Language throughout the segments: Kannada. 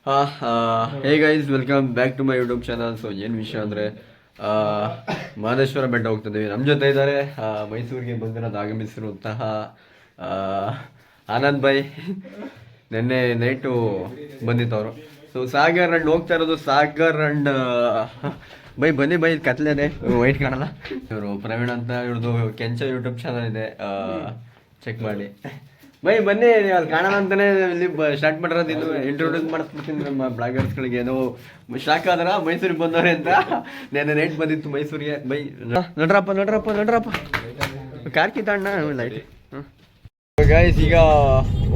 Hey guys, welcome back to my YouTube channel. So ಏನು ವಿಷಯ ಅಂದರೆ ಮಹದೇಶ್ವರ ಬೆಟ್ಟ ಹೋಗ್ತಿದ್ದೀವಿ. ನಮ್ಮ ಜೊತೆ ಇದ್ದಾರೆ ಮೈಸೂರಿಗೆ ಬಂದಿರೋದು ಆಗಮಿಸಿರುವಂತಹ ಆನಂದ್ ಬೈ. ನಿನ್ನೆ ನೈಟು ಬಂದಿತ್ತವರು. ಸೊ ಸಾಗರ್ ಅಂಡ್ ಹೋಗ್ತಾ ಇರೋದು ಸಾಗರ್ ಅಂಡ್ ಬೈ ಬನ್ನಿ ಬೈ, ಕತ್ಲೇನೆ ವೈಟ್ ಕಾಣಲ್ಲ. ಇವರು ಪ್ರವೀಣ್ ಅಂತ, ಇವ್ರದ್ದು ಕೆಂಚ ಯೂಟ್ಯೂಬ್ ಚಾನಲ್ ಇದೆ, ಚೆಕ್ ಮಾಡಿ. ಬೈ ಬನ್ನಿ, ಅಲ್ಲಿ ಕಾಣೋಣ ಅಂತಾನೆ ಇಲ್ಲಿ ಸ್ಟಾರ್ಟ್ ಮಾಡಿರೋದು. ಇನ್ನು ಇಂಟ್ರೊಡ್ಯೂಸ್ ಮಾಡಿಸ್ಬಿಡ್ತೀನಿ ನಮ್ಮ ಬ್ಲಾಗರ್ಸ್ಗಳಿಗೆ. ಏನೋ ಶಾಕ್ ಆದ್ರ ಮೈಸೂರಿಗೆ ಬಂದವ್ರೆ ಅಂತ. ನೆನ್ನೆ ನೈಟ್ ಬಂದಿತ್ತು ಮೈಸೂರಿಗೆ. ಬೈ ನಡ್ರಪ್ಪ ಕಾರ್ಕಿ ತಾಣ್ಣ ಲೈಟ್. ಗೈಸ್ ಈಗ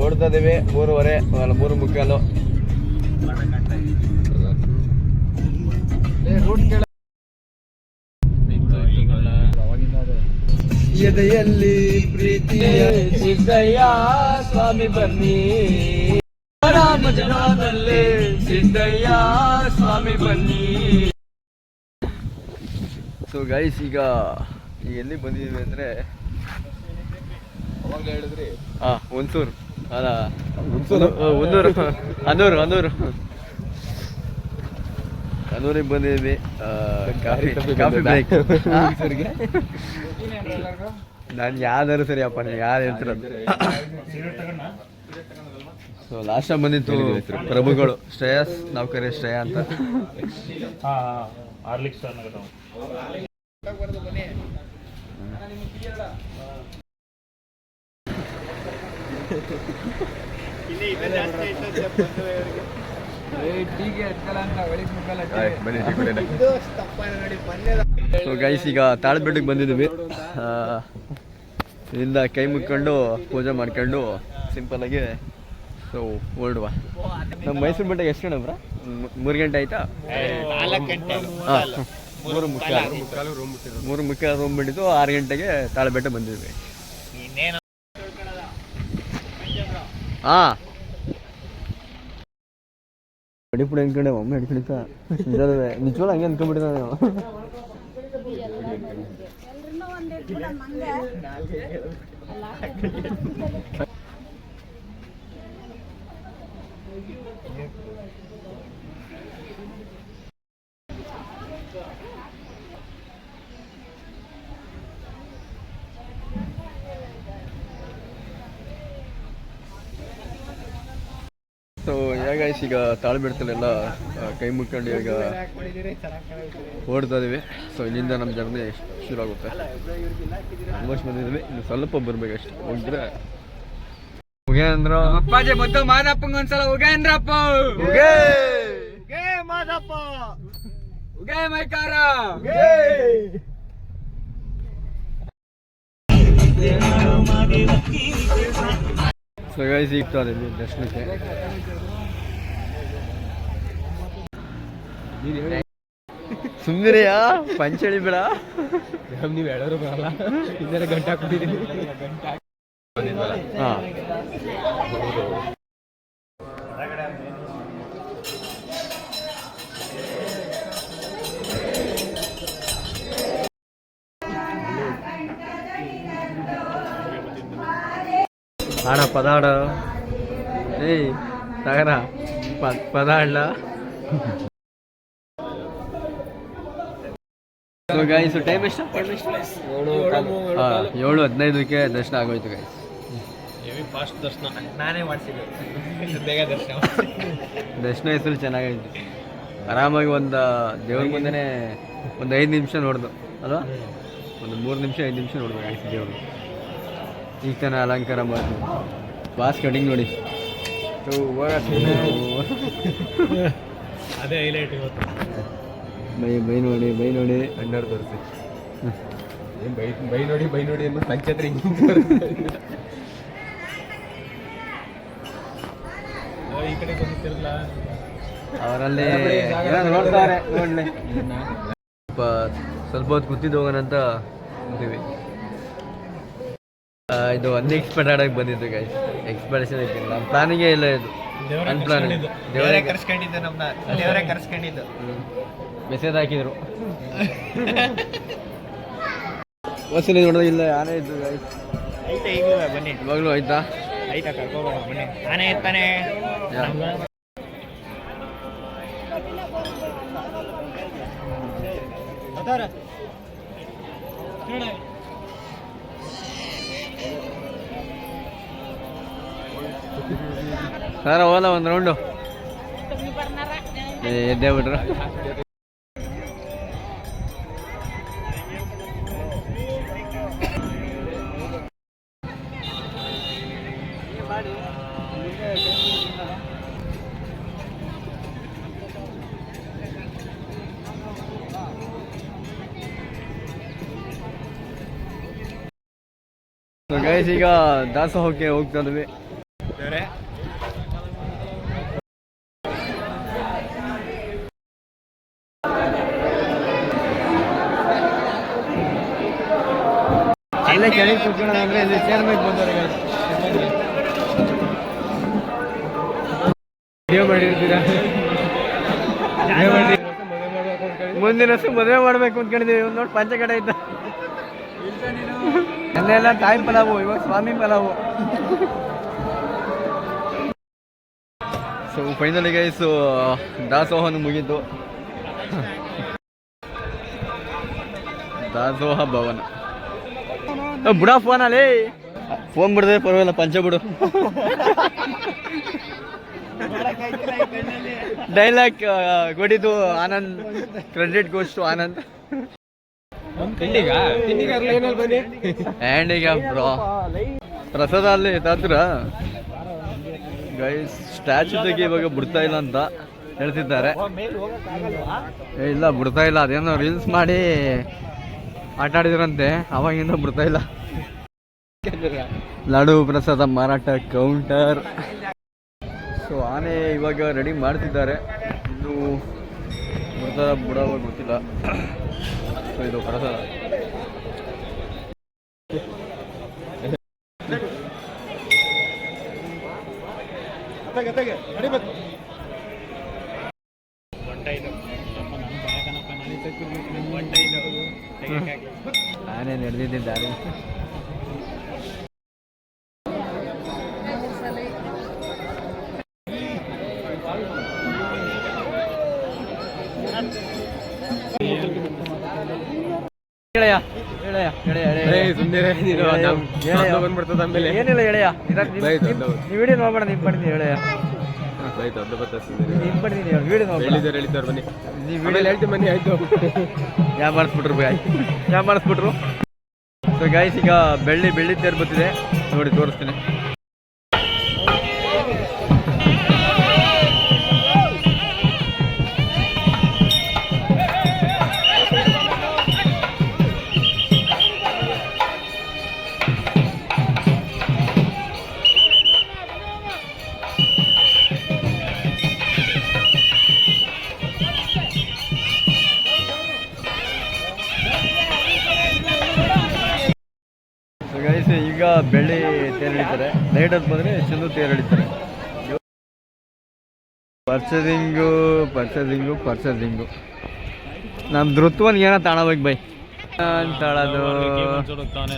ಓಡ್ತಾ ಇದ್ದೀವಿ 3:30 3:45. ಎದೆಯಲ್ಲಿ ಪ್ರೀತಿಯ ಸಿದ್ದಯ್ಯ ಸ್ವಾಮಿ ಬನ್ನಿ, ರಾಮಜನದಲ್ಲಿ ಸಿದ್ದಯ್ಯ ಸ್ವಾಮಿ ಬನ್ನಿ. ಸೊ ಗೈಸ್ ಈಗ ಎಲ್ಲಿ ಬಂದಿದ್ದೀವಿ ಅಂದರೆ ಹುಣಸೂರು ಅಲ್ಲ, ಹನೂರಿಗೆ ಬಂದಿದ್ದೀವಿ. ನಾನು ಯಾವ್ದಾರು ಸರಿ ಅಪ್ಪ, ನೀವು ಯಾರು ಹೇಳ್ತಿರೋದು. ಸೊ ಲಾಸ್ಟ್ ಟೈಮ್ ಬಂದಿತ್ತು ಪ್ರಭುಗಳು, ಶ್ರೇಯಸ್ ನಾವು ಕರೆ ಶ್ರೇಯ ಅಂತ. ಸೊ ಗೈಸ್ ಈಗ ತಾಳಬೆಟ್ಟಕ್ಕೆ ಬಂದಿದ್ದೀವಿ. ಇಲ್ಲಿಂದ ಕೈ ಮುಕ್ಕೊಂಡು ಪೂಜೆ ಮಾಡ್ಕೊಂಡು ಸಿಂಪಲ್ ಆಗಿ ಸೊ ಹೊರಡುವ. ನಮ್ಮ ಮೈಸೂರು ಬೆಟ್ಟಕ್ಕೆ ಎಷ್ಟು ಗಂಟೆ ಬ್ರಾ? 3 ಗಂಟೆ ಆಯ್ತಾ? 3:45 ರೂಮ್ ಬಿಟ್ಟಿದ್ದು 6 ಗಂಟೆಗೆ ತಾಳಬೆಟ್ಟ ಬಂದಿದ್ವಿ. ಅಡಿಪುಡಿ ಅನ್ಕೊಂಡೆ ಒಮ್ಮೆ ಅಡಿಪಿಡಿತ ನಿಜವಲ್ಲ ಹಂಗೆ ಅನ್ಕೊಂಡ್ಬಿಟ್ಟಿದ್ದ ನಾವು. ಸೊ ಗೈಸ್ ಈಗ ತಾಳ್ಬಿಡ್ತಲೆಲ್ಲ ಕೈ ಮುಕ್ಕೊಂಡು ಈಗ ಓಡ್ತಾ ಇದೀವಿ. ಸೊ ಇಲ್ಲಿಂದ ನಮ್ಮ ಜರ್ನಿ ಶುರು ಆಗುತ್ತೆ. ಆಲ್ಮೋಸ್ಟ್ ಬಂದಿದ್ದೀವಿ, ಇನ್ನು ಸ್ವಲ್ಪ ಬರ್ಬೇಕಷ್ಟೆ. ಹೋಗಿದ್ರೆ ಉಗೇಂದ್ರ ಅಪ್ಪಾಜಿ ಮತ್ತು ಮಾದಪ್ಪಂಗ ಒಂದ್ಸಲ ಉಗೇಂದ್ರಪ್ಪ ಮಾದಪ್ಪ ಉಗೇ ಮೈಕಾರ. ಸೊ ಗೈಸ್ ಸಿಗ್ತಾರೆ ದರ್ಶನಕ್ಕೆ. ಸುಮ್ಮನೆಯಾ ಪಂಚಳಿ ಬೇಡ, ನೀವು ಹೇಳೋರು ಬರಲ್ಲ. ಇನ್ನೇನು ಗಂಟೆ ಹಾಕ್ಬಿಟ್ಟಿದ್ದೀನಿ. ಹಾಂ ಆಡ ಪದಾಡ ಏಯ್ ತಗರ ಪದ ಆಡ್ಲ. ಗೈಸ್ ಟೈಮ್ ಎಷ್ಟು? 7:15ಕ್ಕೆ ದರ್ಶನ ಆಗೋಯ್ತು ಗೈಸ್. ಫಾಸ್ಟ್ ದರ್ಶನ ನಾನೇ ಮಾಡಿಸಿದ್ದೆ, ಬೇಗ ದರ್ಶನ ಹೆಸರು ಚೆನ್ನಾಗಾಯ್ತು. ಆರಾಮಾಗಿ ಒಂದು ದೇವ್ರ ಮುಂದೆನೇ ಒಂದು 5 ನಿಮಿಷ ನೋಡ್ದು ಅಲ್ವಾ? ಒಂದು 3 ನಿಮಿಷ 5 ನಿಮಿಷ ನೋಡ್ಬೇಕು ಆಯ್ತು ದೇವರು. ಈಗ ತಾನೆ ಅಲಂಕಾರ ಮಾಡಿ ಬಾಸ್ ಕಟಿಂಗ್ ನೋಡಿ. ಅದೇ ಹೈಲೈಟ್ ಇವತ್ತು. ಬೈ ನೋಡಿ ಅಣ್ಣಾರು ತೋರಿಸಿ ಏನು ಬೈ ನೋಡಿ ಅನ್ನೋ ಪಂಚಾಯತ್ ಈ ಕಡೆ ಬಂದಿತ್ತಿರಲ್ಲ ಅವರಲ್ಲಿ ನೋಡ್ತಾರೆ. ನೋಡಲಿ ಸ್ವಲ್ಪ ಹೊತ್ತು ಕೂತಿದ್ದು ಹೋಗೋಣ ಅಂತ ಅಂತೀವಿ. ಇದು ಅನ್ಎಕ್ಸ್ಪೆಕ್ಟೆಡ್ ಬಂದಿದ್ದು ಗೈಸ್. ಎಕ್ಸ್ಪೆಕ್ಟೇಷನ್ ಐತಿ, ನಮ್ಮ ಪ್ಲಾನಿಂಗೇ ಇಲ್ಲ ಇದು. ದೇವರೇ ಕರ್ಸ್ಕೊಂಡಿದ್ದು, ನಮ್ಮನ್ನ ದೇವರೇ ಕರ್ಸ್ಕೊಂಡಿದ್ದು. ಮೆಸೇಜ್ ಹಾಕಿದ್ರು ವಸೂಲಿ ನೋಡೋದಿಲ್ಲ. ಆನೆ ಇದ್ದು ಗೈಸ್. ಐತೆ ಈಗಲೂ ಬನ್ನಿ, ಇವಾಗಲೂ ಆಯ್ತಾ? ಆಯ್ತಾ ಕರ್ಕೋಬೋಣ ಬನ್ನಿ. ಆನೆ ಇರ್ತಾನೆ. ಸರ್ ಹೋಗಲ್ಲ ಒಂದು ರೌಂಡು ಎದ್ದೇ ಬಿಟ್ರು. ಗೈಸ್ ಈಗ ದಾಸೋಹಕ್ಕೆ ಹೋಗ್ತಾ ಇದ್ವಿ. ಅಲ್ಲೇ ಕೆಳಗೆ ಕೂತ್ಕೊಳ್ಳೋಣ ಅಂದ್ರೆ ಇಲ್ಲಿ ಚೇರ್ ಮೇಲೆ ಬಂದವ್ರೆ ಗೈಸ್. ವಿಡಿಯೋ ಮಾಡಿರ್ತೀರಾ? ಮುಂದಿನ ವರ್ಷ ಮದುವೆ ಮಾಡ್ಬೇಕು ಅಂದ್ಕೊಂಡಿದ್ದೀವಿ. ನೋಡಿ ಪಂಚ ಕಡೆ ಇದ್ದ ಅಲ್ಲೆಲ್ಲ ತಾಯಿ ಪಲಾವು, ಇವಾಗ ಸ್ವಾಮಿ ಪಲಾವು. ಸೊ ಫೈನಲಿ ಗೈಸ್ ದಾಸೋಹನು ಮುಗೀತು. ದಾಸೋಹ ಭವನ ಬುಡ ಫೋನಲ್ಲಿ ಫೋನ್ ಬಿಡದೆ ಪರವಾಗಿಲ್ಲ, ಪಂಚ ಬಿಡು. ಡೈಲಾಗ್ ಕೊಟ್ಟಿದ್ದು Anand, credit goes to Anand. And ಈಗ ಬ್ರೋ ಪ್ರಸಾದ ಅಲ್ಲಿ ತಾತ್ರ ಗೈಸ್ ಸ್ಟ್ಯಾಚು ತೆಗಿ ಇವಾಗ ಬಿಡ್ತಾ ಇಲ್ಲ ಅಂತ ಹೇಳ್ತಿದ್ದಾರೆ. ಇಲ್ಲ ಬಿಡ್ತಾ ಇಲ್ಲ, ಅದೇನೋ ರೀಲ್ಸ್ ಮಾಡಿ ಆಟ ಆಡಿದ್ರಂತೆ, ಅವಾಗಿಂದ ಬಿಡ್ತಾ ಇಲ್ಲ. ಲಾಡು ಪ್ರಸಾದ ಮಾರಾಟ ಕೌಂಟರ್. ಸೊ ಆನೆ ಇವಾಗ ರೆಡಿ ಮಾಡ್ತಿದ್ದಾರೆ, ಇನ್ನು ಬಿಡ್ತಾರ ಬಿಡೋವಾಗ ಗೊತ್ತಿಲ್ಲ. ಸೊ ಇದು ಪ್ರಸಾದ. ಆನೆ ನಡೆದಿದ್ದಾರೆ. ಏನಿಲ್ಲ ಗೆಳೆಯ, ನೀವು ವಿಡಿಯೋ ನೋಡ್ಬೇಡ, ನೀವು ಬರ್ತೀನಿ ಗೆಳೆಯ, ಯಾ ಮಾಡಿಸ್ಬಿಟ್ರು. ಸೊ ಗೈಸ್ ಈಗ ಬೆಳ್ಳಿ ತೇರು ಬರ್ತಿದೆ ನೋಡಿ, ತೋರಿಸ್ತೀನಿ. ಗೈಸ್ ಈಗ ಬೆಳ್ಳಿ ತೇರು ಎಳಿತಾರೆ, ನೈಟ್ ಹೊತ್ತು ಬಂದರೆ ಚಂದು ತೇರು ಎಳಿತಾರೆ. ಪರ್ಚೇಸಿಂಗು ನಮ್ಮ ಧೃತ್ವನ್ಗೆ ಏನೋ ತಾಣಬೇಕು by ಅಂತಾಳದು.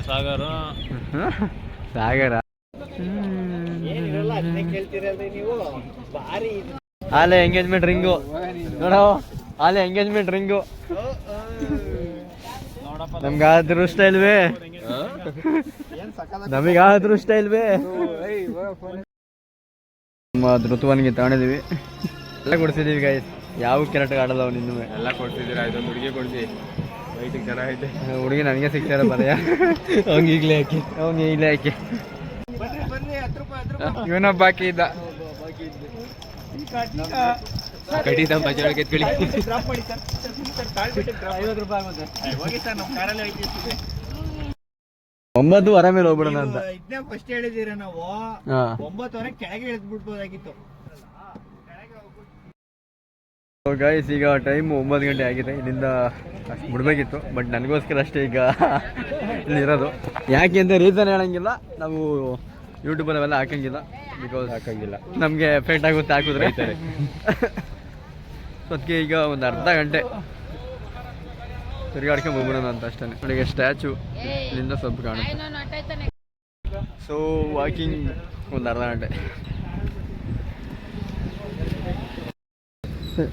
Sagara Aale engagement ring ನೋಡೋ, ಆಲೆ ಎಂಗೇಜ್ಮೆಂಟ್ ರಿಂಗು. ನಮ್ಗಾದ್ರೂ ಇಷ್ಟ ಇಲ್ವೇ, ನಮಗಾದ್ರೂ ಇಷ್ಟ ಇಲ್ವೇ. ನಮ್ಮ ಧೃತವನಿಗೆ ತಗೊಂಡಿದೀವಿ, ಎಲ್ಲ ಕೊಡ್ಸಿದೀವಿ ಗೈಸ್. ಯಾವ ಕೆರೆಟ್ ಆಡಲ್ಲ ಅವ್ನು ಇನ್ನೂ ಎಲ್ಲ ಕೊಡ್ಸಿದ್ದೀರಾ. ಇದೊಂದು ಹುಡುಗಿ ಕೊಡ್ಸಿ, ವೈಟಿಗೆ ಚೆನ್ನಾಗೈತೆ. ಹುಡುಗಿ ನನಗೆ ಸಿಗ್ತಾರ ಬರೆಯ, ಅವ್ನಿಗೆ ಈಗಲೇ ಹಾಕಿ. ಇವನೊಬ್ಬ ಬಾಕಿ ಇದ್ದ, ಕಡಿ ತಮ್ಮ ಬಜಾರ್ಗೆ ಎತ್ಕೊಳ್ಳಿ. 50 ರೂಪಾಯಿ ಆಗುತ್ತೆ. 9:15 ಮೇಲೆ ಹೋಗ್ಬಿಡೋಣ ಅಂತ ಫಸ್ಟ್ ಹೇಳಿದೀರ ನಾವು. 9:00 ಕೆಳಗೆ ಇಳಿದ್ಬಿಡ್ಬೋದಾಗಿತ್ತು. ಗೈಸ್ ಈಗ ಟೈಮ್ 9 ಗಂಟೆ ಆಗಿದೆ, ಇಲ್ಲಿಂದ ಅಷ್ಟು ಬಿಡ್ಬೇಕಿತ್ತು, ಬಟ್ ನನಗೋಸ್ಕರ ಅಷ್ಟೇ ಈಗ ಇಲ್ಲಿರೋದು. ಯಾಕೆ ಅಂತ ರೀಸನ್ ಹೇಳಂಗಿಲ್ಲ, ನಾವು ಯೂಟ್ಯೂಬಲ್ಲಿ ಅವೆಲ್ಲ ಹಾಕಂಗಿಲ್ಲ, ನಮಗೆ ಎಫೆಕ್ಟ್ ಆಗುತ್ತೆ ಹಾಕಿದ್ರೆ. ಸೊ ಅದಕ್ಕೆ ಈಗ ಒಂದು ಅರ್ಧ ಗಂಟೆ ತಿರುಗಾಡ್ಕೊಂಡು ಹೋಗ್ಬಿಡೋಣ ಅಂತ ಅಷ್ಟೇ. ನನಗೆ ಸ್ಟ್ಯಾಚು ಇಲ್ಲಿಂದ ಸ್ವಲ್ಪ ಕಾಣುತ್ತೆ. ಸೊ ವಾಕಿಂಗ್ ಒಂದು ಅರ್ಧ ಗಂಟೆ.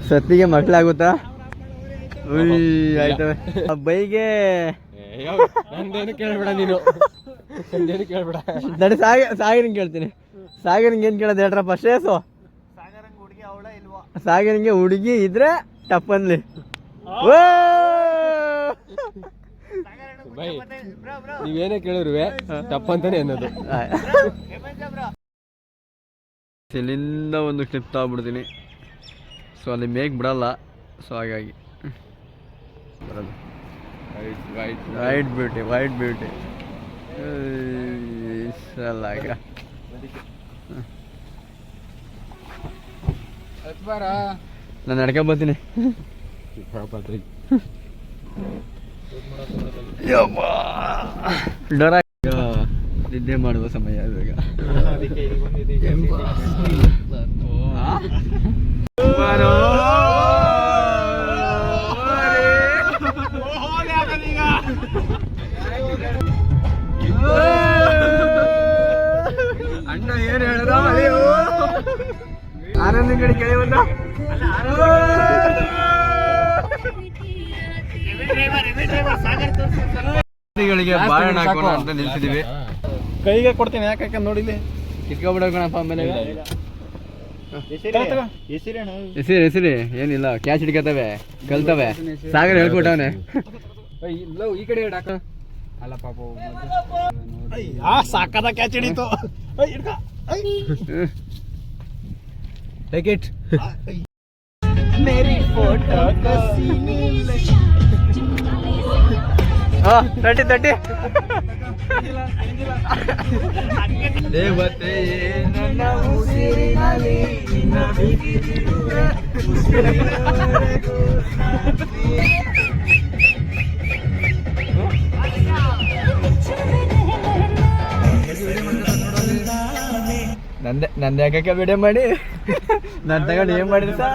ಸತ್ತಿಗೆ ಮಕ್ಕಳಾಗುತ್ತಾ ಆಯ್ತವೆ ಬೈಗೆ ನಂದೇನು ಕೇಳ್ಬೇಡ ನೀನು, ನಂದೇನು ಕೇಳ್ಬೇಡ. ನಡಿ ಸಾಗರಿಂಗ್ ಕೇಳ್ತೀನಿ. ಸಾಗರಿಂಗ್ ಏನ್ ಕೇಳೋದು ಹೇಳ್ರಪ್ಪ ಶ್ರೇಯಸು. ಸಾಗರಂಗ್ ಹುಡುಗಿ ಅವಳ ಇಲ್ವಾ? ಸಾಗರಿಂಗೆ ಹುಡುಗಿ ಇದ್ರೆ ಟಪ್ಪನ್ಲಿ. ಬೈ ನೀವೇನೇ ಕೇಳಿರುವೆ ತಪ್ಪಂತಾನೆ ಅನ್ನೋದು. ಇಲ್ಲಿಂದ ಒಂದು ಕ್ಲಿಪ್ ತಗೊಬಿಡ್ತೀನಿ. ಸೊ ಅಲ್ಲಿ ಮೇಕ್ ಬಿಡಲ್ಲ, ಸೊ ಹಾಗಾಗಿ ಬರೋದು. ವೈಟ್ ಬ್ಯೂಟಿ, ವೈಟ್ ಬ್ಯೂಟಿ ಅಲ್ಲ ಈಗ ನಾನು ನಡ್ಕೊಂಡ್ ಬರ್ತೀನಿ. ಡರ ನಿದ್ದೆ ಮಾಡುವ ಸಮಯ ಇವಾಗ. ಅಣ್ಣ ಏನ್ ಹೇಳಿದ ಆನಂದ ಕಡೆ ಕೇಳಿ ಬಂದ. ಗಳಿಗೆ ಬಾಳೆಹಣ್ಣು ಹಾಕೋಣ ಅಂತ ನಿಲ್ಸಿದೀವಿ. ಕೈಗೆ ಕೊಡ್ತೀನಿ, ಯಾಕೆ ನೋಡಿಲಿ ಕಿತ್ಕೊಬಿಡೋಣಪ್ಪ ಆಮೇಲೆ. ಹೆಸರೇನು? ಹೆಸರಿ ಏನಿಲ್ಲ, ಕ್ಯಾಚ್ ಹಿಡ್ಕತವೆ, ಕಲ್ತವೆ. ಸಾಗರ್ ಹೇಳ್ಕೊಟ್ಟವನೆ. ಇಲ್ಲ ಈ ಕಡೆ ಹಾಕ. ಅಲ್ಲ ಪಾಪ ಸಾಕದ ಕ್ಯಾಚ್ ಹಿಡಿತು. Take it. ಮೇರಿ ಫೋಟೋ ತಟ್ಟಿ ತಟ್ಟಿ. ದೇವತೆ ನನ್ನ ಉಸಿರಿನಲ್ಲಿ ನಿನ್ನ ಬಿಸಿಲಿರುವೆ ಉಸಿರಿನವರೆಗೂ. ನಂದೆ ಯಾಕೆ ವಿಡಿಯೋ ಮಾಡಿ ನಾನು ತಗೊಂಡು ಏನ್ ಮಾಡಿದ ಸರ್?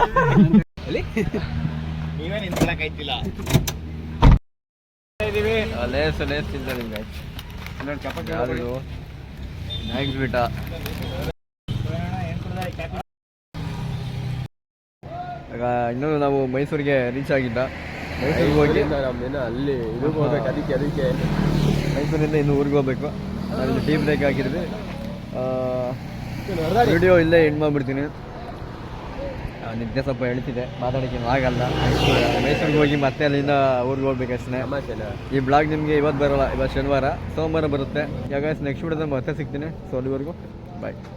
ನೀವೇ ನಿಂತ್ಕೊಳಕೈತಿಲ್ಲ. ಲೇಸ್ ಇಲ್ಲ ನಿಮ್ಗೆ. ಯಾವುದು ನಾಯಿಕ್ ಬಿಟ್ಟ. ಇನ್ನೂ ನಾವು ಮೈಸೂರಿಗೆ ರೀಚ್ ಆಗಿದ್ದ. ಮೈಸೂರಿಗೆ ಹೋಗಿ ನಮ್ದೇನ ಅಲ್ಲಿ ಇದಕ್ಕೆ ಹೋಗ್ಬೇಕು, ಅದಕ್ಕೆ ಮೈಸೂರಿಂದ ಇನ್ನು ಊರಿಗೆ ಹೋಗ್ಬೇಕು. ನಾನು ಟೀ ಬ್ರೇಕ್ ಹಾಕಿದ್ವಿ. ವಿಡಿಯೋ ಇಲ್ಲೇ ಎಂಡ್ ಮಾಡಿಬಿಡ್ತೀನಿ. ನಿದ್ದೆ ಸ್ವಲ್ಪ ಹೇಳ್ತಿದೆ, ಮಾತಾಡೋಕ್ಕೇನು ಆಗಲ್ಲ. ಮೈಸೂರಿಗೆ ಹೋಗಿ ಮತ್ತೆ ಅಲ್ಲಿಂದ ಊರಿಗೆ ಹೋಗ್ಬೇಕಷ್ಟೇ. ಈ ಬ್ಲಾಗ್ ನಿಮಗೆ ಇವತ್ತು ಬರೋಲ್ಲ, ಇವತ್ತು ಶನಿವಾರ, ಸೋಮವಾರ ಬರುತ್ತೆ. ಯಾವಾಗ ನೆಕ್ಸ್ಟ್ ವಿಡಿಯೋದಲ್ಲಿ ಮತ್ತೆ ಸಿಗ್ತೀನಿ. ಸೊ ಅಲ್ಲಿವರೆಗೂ ಬಾಯ್.